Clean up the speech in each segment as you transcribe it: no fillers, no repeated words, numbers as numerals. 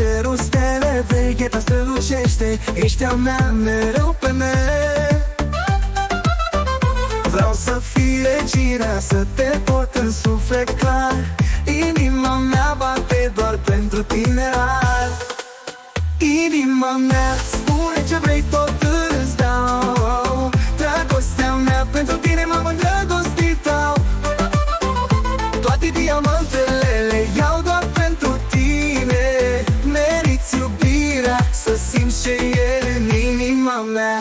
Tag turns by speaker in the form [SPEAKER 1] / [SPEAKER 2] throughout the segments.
[SPEAKER 1] cerul stele, vegheta strălucește, ești a mea mereu pe mele. Vreau să fii regina, să te port în suflet clar. Inima mea bate doar pentru tine rar. Inima mea spune ce vrei, tot îți dau. Dragostea mea pentru tine m-am îndrăgostit au. Toate diamantele le iau doar pentru tine. Meriți iubirea, să simți ce e în inima mea.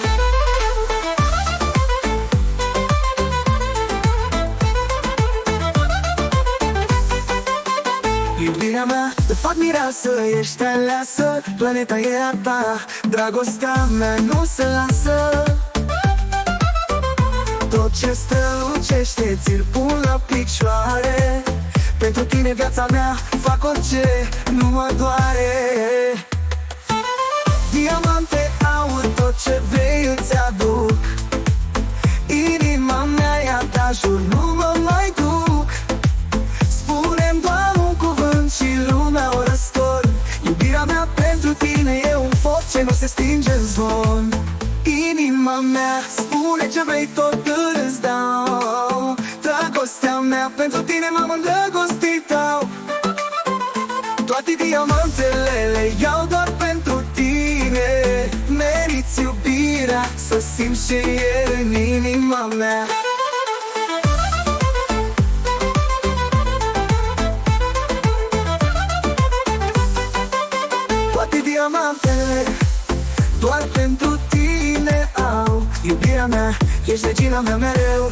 [SPEAKER 1] Iubirea mea, de fapt mireasă, ești aleasă. Planeta e a ta, dragostea mea nu se lasă. Tot ce strălucește ți-l pun la picioare. Pentru tine viața mea fac orice, nu mă doare. Diamante, aur, tot ce vrei îți aduc. Inima mea e a ta, jur, nu mă mai duc. Spune-mi doar un cuvânt și lumea o răstorn. Iubirea mea pentru tine e un foc ce nu se stinge în zvon. Inima mea spune ce vrei, tot îți dau. Dragostea mea pentru tine m-am îndrăgostit au. Toate diamantele le iau doar pentru tine. Meriți iubirea, să simți ce e în inima mea. Toate diamantele doar pentru tine au. Iubirea mea, ești regina mea mereu.